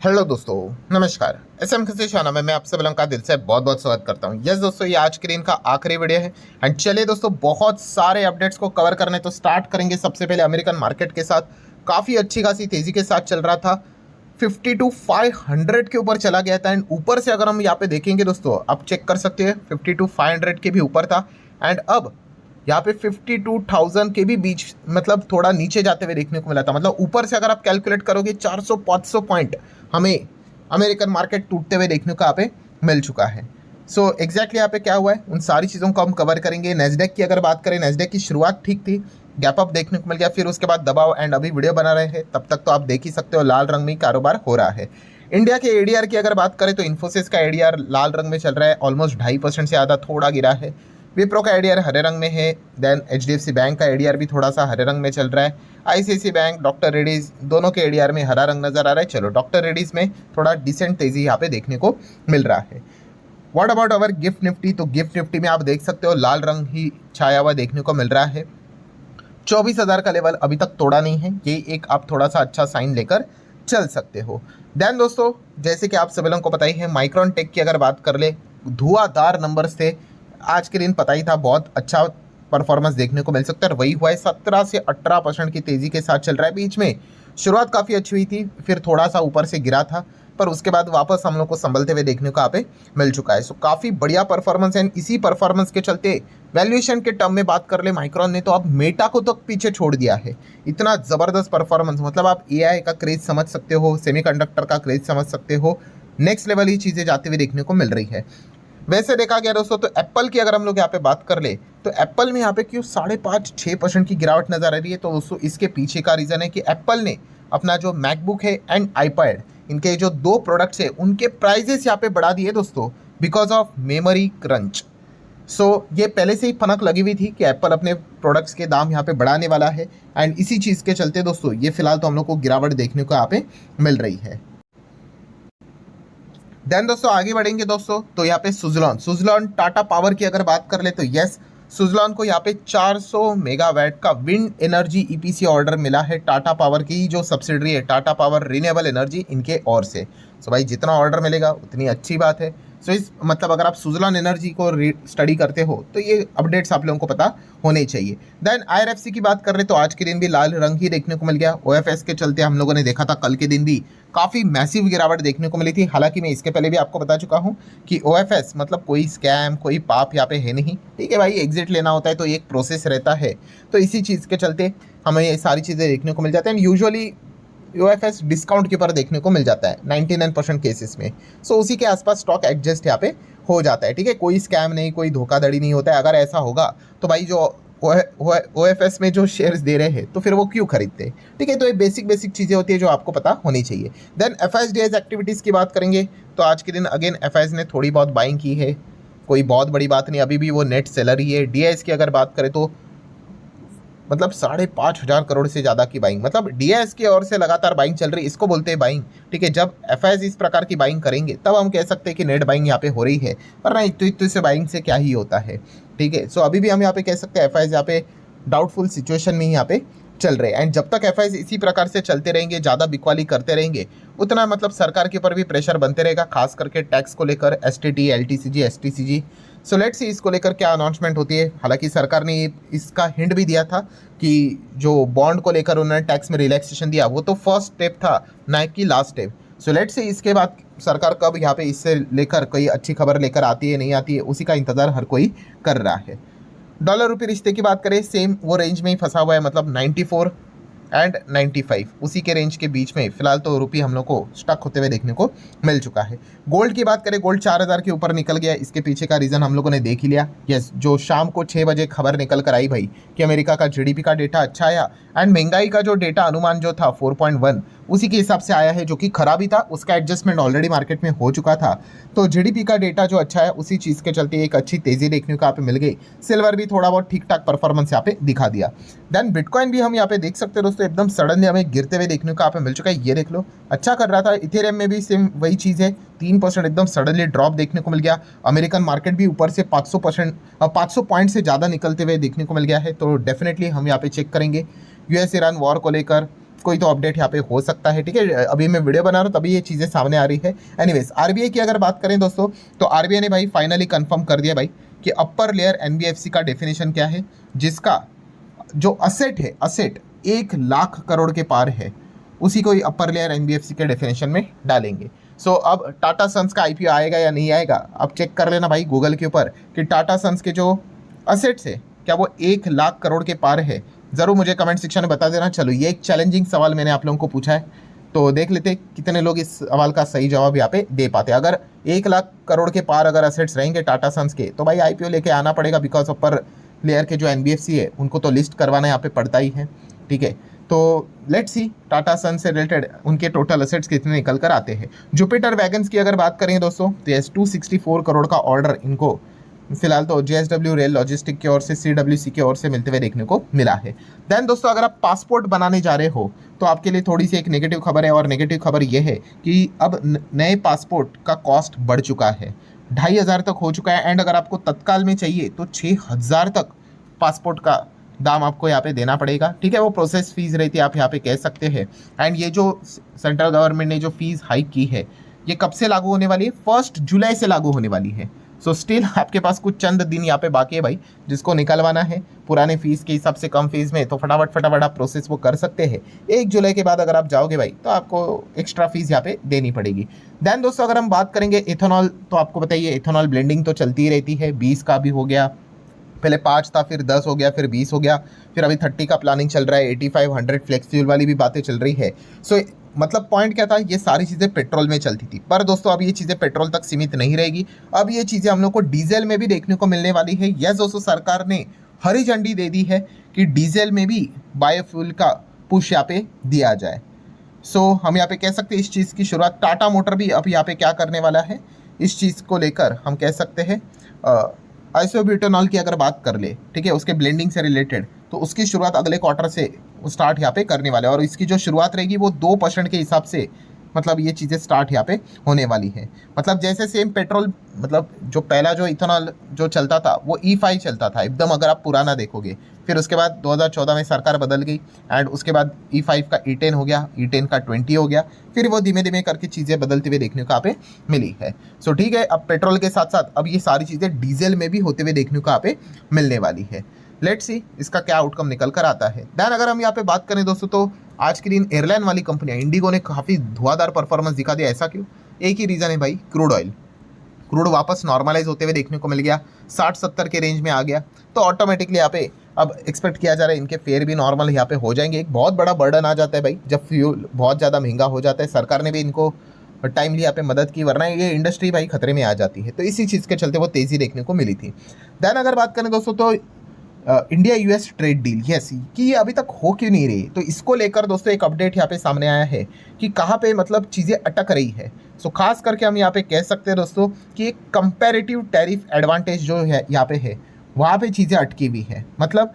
Hello दोस्तों, नमस्कार। SM खसी शाना में मैं आप सब लोगों का दिल से बहुत बहुत स्वागत करता हूं। यस दोस्तों, ये आज के दिन का आखिरी वीडियो है। एंड चलिए दोस्तों, बहुत सारे अपडेट्स को कवर करने तो स्टार्ट करेंगे। सबसे पहले अमेरिकन मार्केट के साथ काफ़ी अच्छी खासी तेज़ी के साथ चल रहा था। 50 to 500 के ऊपर चला गया था। एंड ऊपर से अगर हम यहाँ पे देखेंगे दोस्तों, आप चेक कर सकते हैं 50 to 500 के भी ऊपर था। एंड अब यहाँ पे 52,000 के भी बीच मतलब थोड़ा नीचे जाते हुए देखने को मिला था। मतलब ऊपर से अगर आप कैलकुलेट करोगे 400-500 पॉइंट हमें अमेरिकन मार्केट टूटते हुए देखने को यहाँ पे मिल चुका है। सो एग्जैक्टली यहाँ पे क्या हुआ है उन सारी चीज़ों को हम कवर करेंगे। नेस्डेक की अगर बात करें, नेस्डेक की शुरुआत ठीक थी, गैप अप देखने को मिल गया, फिर उसके बाद दबाव। एंड अभी वीडियो बना रहे हैं तब तक तो आप देख ही सकते हो लाल रंग में कारोबार हो रहा है। इंडिया के एडीआर की अगर बात करें तो इन्फोसिस का एडीआर लाल रंग में चल रहा है, ऑलमोस्ट 2.5% से ज़्यादा थोड़ा गिरा है। विप्रो का एडीआर हरे रंग में है। देन एचडीएफसी बैंक का एडीआर भी थोड़ा सा हरे रंग में चल रहा है। आईसीआईसी बैंक, डॉक्टर रेड्डीज, दोनों के एडीआर में हरा रंग नजर आ रहा है। चलो, डॉक्टर रेड्डीज में थोड़ा डिसेंट तेजी यहाँ पे देखने को मिल रहा है। What about our gift Nifty? तो गिफ्ट निफ्टी में आप देख सकते हो लाल रंग ही छाया हुआ देखने को मिल रहा है। 24,000 का लेवल अभी तक तोड़ा नहीं है, ये एक आप थोड़ा सा अच्छा साइन लेकर चल सकते हो। देन दोस्तों, जैसे कि आप सभी लोगों को पता ही है, माइक्रॉन टेक की अगर बात कर ले, धुआंधार नंबर्स थे आज के दिन, पता ही था बहुत अच्छा परफॉर्मेंस देखने को मिल सकता है। वही हुआ है, 17 से 18% की तेज़ी के साथ चल रहा है। बीच में शुरुआत काफ़ी अच्छी हुई थी, फिर थोड़ा सा ऊपर से गिरा था, पर उसके बाद वापस हम लोग को संभलते हुए देखने को यहाँ पे मिल चुका है। सो काफ़ी बढ़िया परफॉर्मेंस है। इसी परफॉर्मेंस के चलते वैल्यूएशन के टर्म में बात कर ले, माइक्रॉन ने तो अब मेटा को तो पीछे छोड़ दिया है। इतना ज़बरदस्त परफॉर्मेंस, मतलब आप एआई का क्रेज समझ सकते हो, सेमीकंडक्टर का क्रेज समझ सकते हो, नेक्स्ट लेवल ही चीज़ें जाती हुई देखने को मिल रही है। वैसे देखा गया दोस्तों तो एप्पल की अगर हम लोग यहाँ पे बात कर ले तो एप्पल में यहाँ पे क्यों 5.5-6% की गिरावट नजर आ रही है। तो दोस्तों इसके पीछे का रीज़न है कि एप्पल ने अपना जो मैकबुक है एंड आईपैड, इनके जो दो प्रोडक्ट्स है उनके प्राइजेस यहाँ पे बढ़ा दिए दोस्तों, बिकॉज ऑफ मेमोरी क्रंच। सो ये पहले से ही फनक लगी हुई थी कि एप्पल अपने प्रोडक्ट्स के दाम यहाँ पे बढ़ाने वाला है। एंड इसी चीज़ के चलते दोस्तों ये फिलहाल तो हम लोग को गिरावट देखने को यहाँ पे मिल रही है। देन दोस्तों आगे बढ़ेंगे दोस्तों, तो यहाँ पे सुजलॉन टाटा पावर की अगर बात कर ले तो यस, सुजलॉन को यहाँ पे 400 मेगावाट का विंड एनर्जी ईपीसी ऑर्डर मिला है। टाटा पावर की जो सब्सिडरी है टाटा पावर रिन्यूएबल एनर्जी, इनके ओर से। सो भाई जितना ऑर्डर मिलेगा उतनी अच्छी बात है। सो इस मतलब अगर आप सुजलॉन एनर्जी को स्टडी करते हो तो ये अपडेट्स आप लोगों को पता होने चाहिए। देन आईआरएफसी की बात कर रहे तो आज के दिन भी लाल रंग ही देखने को मिल गया। ओएफएस के चलते हम लोगों ने देखा था कल के दिन भी काफ़ी मैसिव गिरावट देखने को मिली थी। हालांकि मैं इसके पहले भी आपको बता चुका हूं कि ओएफएस मतलब कोई स्कैम, कोई पाप यहाँ पे है नहीं। ठीक है भाई, एग्जिट लेना होता है तो एक प्रोसेस रहता है, तो इसी चीज़ के चलते हमें ये सारी चीज़ें देखने को मिल जाती हैं। यूजुअली ओएफएस डिस्काउंट के ऊपर देखने को मिल जाता है 99% केसेस में। सो उसी के आसपास स्टॉक एडजस्ट यहाँ पे हो जाता है। ठीक है, कोई स्कैम नहीं, कोई धोखाधड़ी नहीं होता है। अगर ऐसा होगा तो भाई जो ओएफएस में जो शेयर्स दे रहे हैं तो फिर वो क्यों खरीदते? ठीक है, तो ये बेसिक चीज़ें होती है जो आपको पता होनी चाहिए। देन एफआईएस एक्टिविटीज़ की बात करेंगे तो आज के दिन अगेन एफआईएस ने थोड़ी बहुत बाइंग की है, कोई बहुत बड़ी बात नहीं, अभी भी वो नेट सेलर ही है। डीआईएस की अगर बात करें तो मतलब 5,500 करोड़ से ज़्यादा की बाइंग, मतलब डीआईएस की ओर से लगातार बाइंग चल रही है, इसको बोलते हैं बाइंग। ठीक है, जब एफआईएस इस प्रकार की बाइंग करेंगे तब हम कह सकते हैं कि नेट बाइंग यहाँ पे हो रही है, पर नहीं तो इससे बाइंग से क्या ही होता है। ठीक है, सो अभी भी हम यहाँ पे कह सकते हैं एफआईएस यहाँ पे डाउटफुल सिचुएशन में ही यहाँ पे चल रहे हैं। एंड जब तक एफआईएस इसी प्रकार से चलते रहेंगे, ज़्यादा बिकवाली करते रहेंगे, उतना मतलब सरकार के ऊपर भी प्रेशर बनते रहेगा, खास करके टैक्स को लेकर, STT, LTCG, STCG. So let's see इसको लेकर क्या अनाउंसमेंट होती है। हालांकि सरकार ने इसका हिंट भी दिया था कि जो बॉन्ड को लेकर उन्होंने टैक्स में रिलैक्सेशन दिया वो तो फर्स्ट स्टेप था, ना कि last step. So let's see इसके बाद सरकार कब यहाँ पे इससे लेकर कोई अच्छी खबर लेकर आती है, नहीं आती है, उसी का इंतज़ार हर कोई कर रहा है। डॉलर रुपये रिश्ते की बात करें, सेम वो रेंज में ही फंसा हुआ है, मतलब 94 एंड 95 उसी के रेंज के बीच में फिलहाल तो रुपये हम लोग को स्टक होते हुए देखने को मिल चुका है। गोल्ड की बात करें, गोल्ड 4,000 के ऊपर निकल गया। इसके पीछे का रीज़न हम लोगों ने देख ही लिया। यस, जो शाम को 6 बजे खबर निकल कर आई भाई कि अमेरिका का जीडीपी का डेटा अच्छा आया एंड महंगाई का जो डेटा अनुमान जो था 4.1 उसी के हिसाब से आया है, जो कि खराब ही था, उसका एडजस्टमेंट ऑलरेडी मार्केट में हो चुका था। तो जीडीपी का डेटा जो अच्छा है उसी चीज़ के चलते एक अच्छी तेज़ी देखने को यहाँ पे मिल गई। सिल्वर भी थोड़ा बहुत ठीक ठाक परफॉर्मेंस यहाँ पे दिखा दिया। देन बिटकॉइन भी हम यहाँ पे देख सकते हैं दोस्तों, एकदम सडनली हमें गिरते हुए देखने को यहाँ पे मिल चुका है। ये देख लो, अच्छा कर रहा था। इथेरियम में भी सेम वही चीज़ है, 3% एकदम सडनली ड्रॉप देखने को मिल गया। अमेरिकन मार्केट भी ऊपर से 500 पॉइंट से ज़्यादा निकलते हुए देखने को मिल गया है। तो डेफिनेटली हम यहाँ पे चेक करेंगे यूएस ईरान वॉर को लेकर, कोई तो अपडेट यहाँ पे हो सकता है, ठीक है। अभी मैं वीडियो बना रहा हूँ तभी ये चीज़ें सामने आ रही है। एनीवेज आरबीआई की अगर बात करें दोस्तों, तो आरबीआई ने भाई फाइनली कंफर्म कर दिया भाई कि अपर लेयर एनबीएफसी का डेफिनेशन क्या है, जिसका जो असेट है, असेट 1 लाख करोड़ के पार है, उसी को ही अपर लेयर एनबीएफसी के डेफिनेशन में डालेंगे। सो अब टाटा सन्स का आईपीओ आएगा या नहीं आएगा, अब चेक कर लेना भाई गूगल के ऊपर कि टाटा सन्स के जो असेट्स है क्या वो 1 लाख करोड़ के पार है। ज़रूर मुझे कमेंट सेक्शन में बता देना। चलो ये एक चैलेंजिंग सवाल मैंने आप लोगों को पूछा है, तो देख लेते कितने लोग इस सवाल का सही जवाब यहाँ पे दे पाते। अगर 1 लाख करोड़ के पार अगर असेट्स रहेंगे टाटा सन्स के, तो भाई आईपीओ लेके आना पड़ेगा, बिकॉज अपर लेयर के जो एनबीएफसी है उनको तो लिस्ट करवाना यहाँ पे पड़ता ही है, ठीक है। तो लेट्स सी टाटा सन से रिलेटेड उनके टोटल असेट्स कितने निकल कर आते हैं। जुपिटर वैगन्स की अगर बात करें दोस्तों, तो यस 264 करोड़ का ऑर्डर इनको फिलहाल तो जेएसडब्ल्यू रेल लॉजिस्टिक की ओर से, सीडब्ल्यूसी की ओर से मिलते हुए देखने को मिला है। देन दोस्तों अगर आप पासपोर्ट बनाने जा रहे हो तो आपके लिए थोड़ी सी एक नेगेटिव खबर है, और नेगेटिव खबर ये है कि अब नए पासपोर्ट का कॉस्ट बढ़ चुका है, 2500 तक हो चुका है। एंड अगर आपको तत्काल में चाहिए तो 6000 तक पासपोर्ट का दाम आपको यहाँ पे देना पड़ेगा, ठीक है। वो प्रोसेस फीस रहती है, आप यहाँ पे कह सकते हैं। एंड ये जो सेंट्रल गवर्नमेंट ने जो फीस हाइक की है, ये कब से लागू होने वाली है? 1 जुलाई से लागू होने वाली है। सो स्टिल आपके पास कुछ चंद दिन यहाँ पे बाकी है भाई, जिसको निकलवाना है पुराने फीस के हिसाब से कम फीस में, तो फटाफट आप प्रोसेस वो कर सकते हैं। 1 जुलाई के बाद अगर आप जाओगे भाई तो आपको एक्स्ट्रा फीस यहाँ पे देनी पड़ेगी। देन दोस्तों अगर हम बात करेंगे इथेनॉल, तो आपको बताइए इथेनॉल ब्लेंडिंग तो चलती ही रहती है, 20 का भी हो गया, पहले 5 था, फिर 10 हो गया, फिर 20 हो गया, फिर अभी 30 का प्लानिंग चल रहा है, 85, 100 फ्लेक्स फ्यूल वाली भी बातें चल रही है। सो मतलब पॉइंट क्या था, ये सारी चीज़ें पेट्रोल में चलती थी, पर दोस्तों अब ये चीज़ें पेट्रोल तक सीमित नहीं रहेगी, अब ये चीज़ें हम लोग को डीजल में भी देखने को मिलने वाली है। यस दोस्तों सरकार ने हरी झंडी दे दी है कि डीजल में भी बायोफ्यूल का पुश यहाँ पे दिया जाए। सो हम यहाँ पे कह सकते हैं इस चीज़ की शुरुआत टाटा मोटर भी अब यहाँ पे क्या करने वाला है, इस चीज़ को लेकर हम कह सकते हैं आइसोब्यूटेनॉल की अगर बात कर ले, ठीक है, उसके ब्लेंडिंग से रिलेटेड, तो उसकी शुरुआत अगले क्वार्टर से स्टार्ट यहाँ पे करने वाले हैं, और इसकी जो शुरुआत रहेगी वो 2% के हिसाब से मतलब ये चीज़ें स्टार्ट यहाँ पे होने वाली है। मतलब जैसे सेम पेट्रोल, मतलब जो पहला जो इथेनॉल जो चलता था वो E5 चलता था एकदम, अगर आप पुराना देखोगे, फिर उसके बाद 2014 में सरकार बदल गई, एंड उसके बाद E5 का E10 हो गया, E10 का 20 हो गया, फिर वो धीमे धीमे करके चीज़ें बदलते हुए देखने को यहाँ पे मिली है। सो ठीक है, अब पेट्रोल के साथ साथ अब ये सारी चीज़ें डीजल में भी होते हुए देखने को यहाँ पे मिलने वाली है। लेट्स सी इसका क्या आउटकम निकल कर आता है। देन अगर हम यहाँ पे बात करें दोस्तों, तो आज के दिन एयरलाइन वाली कंपनियां, इंडिगो ने काफ़ी धुआंधार परफॉर्मेंस दिखा दिया। ऐसा क्यों? एक ही रीज़न है भाई, क्रूड ऑयल। क्रूड वापस नॉर्मलाइज होते हुए देखने को मिल गया, 60-70 के रेंज में आ गया, तो ऑटोमेटिकली यहाँ पे अब एक्सपेक्ट किया जा रहा है इनके फेयर भी नॉर्मल यहाँ पे हो जाएंगे। एक बहुत बड़ा बर्डन आ जाता है भाई जब फ्यूल बहुत ज़्यादा महंगा हो जाता है। सरकार ने भी इनको टाइमली यहाँ पे मदद की, वरना ये इंडस्ट्री भाई खतरे में आ जाती है, तो इसी चीज़ के चलते वो तेज़ी देखने को मिली थी। देन अगर बात करें दोस्तों, तो India US trade deal, yes, कि ये अभी तक हो क्यों नहीं रही, तो इसको लेकर दोस्तों एक अपडेट यहाँ पे सामने आया है कि कहाँ पे मतलब चीज़ें अटक रही है। सो खास करके हम यहाँ पे कह सकते हैं दोस्तों कि एक कंपैरेटिव टैरिफ एडवांटेज जो है यहाँ पे है, वहाँ पे चीज़ें अटकी हुई है। मतलब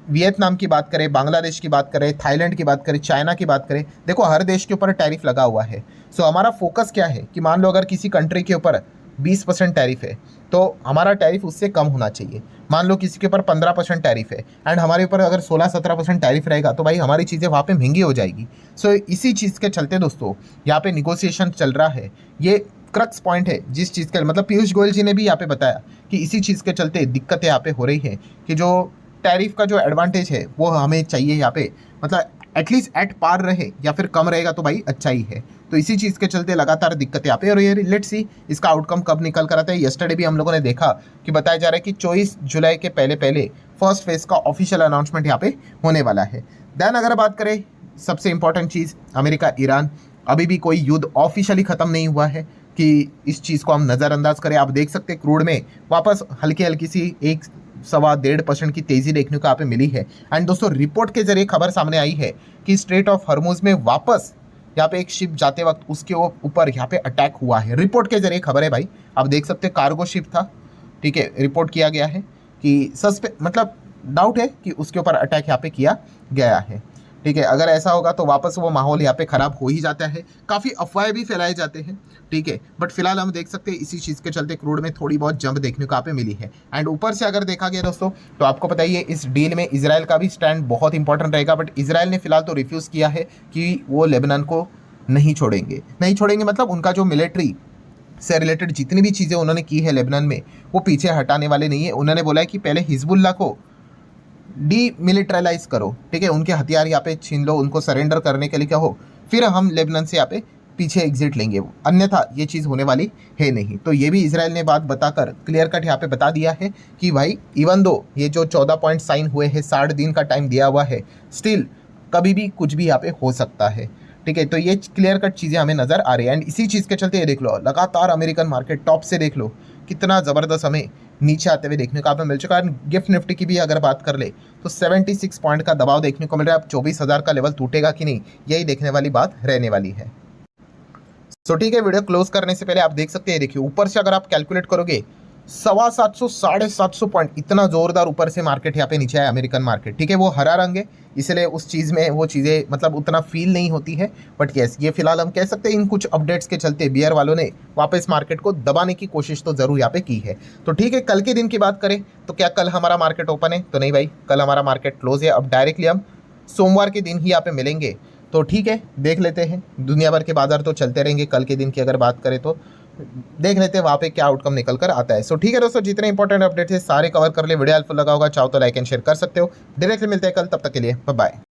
वियतनाम की बात करें, बांग्लादेश की बात करें, थाईलैंड की बात करें, चाइना की बात करें, देखो हर देश के ऊपर टैरिफ लगा हुआ है। सो हमारा फोकस क्या है कि मान लो अगर किसी कंट्री के ऊपर 20% टैरिफ है, तो हमारा टैरिफ उससे कम होना चाहिए। मान लो किसी के ऊपर 15% टैरिफ है, एंड हमारे ऊपर अगर 16-17% टैरिफ रहेगा, तो भाई हमारी चीज़ें वहाँ पे महंगी हो जाएगी। सो इसी चीज़ के चलते दोस्तों यहाँ पे निगोशिएशन चल रहा है। ये क्रक्स पॉइंट है जिस चीज़ का, मतलब पीयूष गोयल जी ने भी यहाँ पे बताया कि इसी चीज़ के चलते दिक्कतें यहाँ पे हो रही है कि जो टैरिफ का जो एडवांटेज है वो हमें चाहिए यहाँ पे, मतलब एटलीस्ट एट पार रहे, या फिर कम रहेगा तो भाई अच्छा ही है। तो इसी चीज़ के चलते लगातार दिक्कतें यहाँ पे, और ये लेट्स सी इसका आउटकम कब निकल कर आता है। यस्टरडे भी हम लोगों ने देखा कि बताया जा रहा है कि 24 जुलाई के पहले फर्स्ट फेज का ऑफिशियल अनाउंसमेंट यहाँ पे होने वाला है। देन अगर बात करें सबसे इंपॉर्टेंट चीज़, अमेरिका ईरान, अभी भी कोई युद्ध ऑफिशियली ख़त्म नहीं हुआ है कि इस चीज़ को हम नज़रअंदाज करें। आप देख सकते हैं क्रूड में वापस हल्की सी 1-1.25% की तेज़ी देखने को यहाँ पे मिली है। एंड दोस्तों रिपोर्ट के जरिए खबर सामने आई है कि स्ट्रेट ऑफ हॉर्मुज में वापस यहाँ पे एक शिप जाते वक्त उसके ऊपर यहाँ पे अटैक हुआ है। रिपोर्ट के जरिए खबर है भाई, आप देख सकते हैं कार्गो शिप था, ठीक है, रिपोर्ट किया गया है कि मतलब डाउट है कि उसके ऊपर अटैक यहाँ पे किया गया है। ठीक है, अगर ऐसा होगा तो वापस वो माहौल यहाँ पे खराब हो ही जाता है, काफ़ी अफवाहें भी फैलाए जाते हैं। ठीक है, बट फिलहाल हम देख सकते हैं इसी चीज़ के चलते क्रूड में थोड़ी बहुत जंप देखने को यहाँ पे मिली है। एंड ऊपर से अगर देखा गया दोस्तों, तो आपको पता ही है इस डील में इसराइल का भी स्टैंड बहुत इंपॉर्टेंट रहेगा, बट इसराइल ने फिलहाल तो रिफ्यूज़ किया है कि वो लेबनान को नहीं छोड़ेंगे। नहीं छोड़ेंगे मतलब उनका जो मिलिट्री से रिलेटेड जितनी भी चीज़ें उन्होंने की है लेबनान में, वो पीछे हटाने वाले नहीं है। उन्होंने बोला है कि पहले हिजबुल्ला को डीमिलिटराइज करो, ठीक है, उनके हथियार यहाँ पे छीन लो, उनको सरेंडर करने के लिए कहो, फिर हम लेबनान से यहाँ पे पीछे एग्जिट लेंगे, अन्यथा ये चीज़ होने वाली है नहीं। तो ये भी इसराइल ने बात बताकर क्लियर कट यहाँ पे बता दिया है कि भाई इवन दो ये जो 14 पॉइंट साइन हुए हैं, 60 दिन का टाइम दिया हुआ है, स्टिल कभी भी कुछ भी यहाँ पे हो सकता है। ठीक है, तो ये क्लियर कट चीज़ें हमें नज़र आ रही है। एंड इसी चीज़ के चलते ये देख लो, लगातार अमेरिकन मार्केट टॉप से देख लो कितना ज़बरदस्त हमें नीचे आते हुए देखने को आपको मिल चुका है। गिफ्ट निफ्टी की भी अगर बात कर ले तो 76 पॉइंट का दबाव देखने को मिल रहा है। अब 24,000 का लेवल टूटेगा कि नहीं, यही देखने वाली बात रहने वाली है। सो ठीक है, वीडियो क्लोज करने से पहले आप देख सकते हैं, देखिए ऊपर से अगर आप कैलकुलेट करोगे 750 750 पॉइंट, इतना जोरदार ऊपर से मार्केट यहाँ पे नीचे है अमेरिकन मार्केट। ठीक है, वो हरा रंग है इसलिए उस चीज़ में वो चीज़ें मतलब उतना फील नहीं होती है, बट यस ये फिलहाल हम कह सकते हैं इन कुछ अपडेट्स के चलते बियर वालों ने वापस मार्केट को दबाने की कोशिश तो ज़रूर यहाँ पे की है। तो ठीक है, कल के दिन की बात करें तो क्या कल हमारा मार्केट ओपन है? तो नहीं भाई, कल हमारा मार्केट क्लोज है। अब डायरेक्टली हम सोमवार के दिन ही यहाँ पे मिलेंगे। तो ठीक है, देख लेते हैं, दुनिया भर के बाजार तो चलते रहेंगे। कल के दिन की अगर बात करें तो देख लेते हैं वहाँ पे क्या आउटकम निकल कर आता है। सो ठीक है दोस्तों, जितने इंपॉर्टेंट अपडेट्स है सारे कवर कर ले। वीडियो हेल्पफुल लगा होगा, चाहो तो लाइक एंड शेयर कर सकते हो। डायरेक्टली मिलते हैं कल, तब तक के लिए बाय बाय।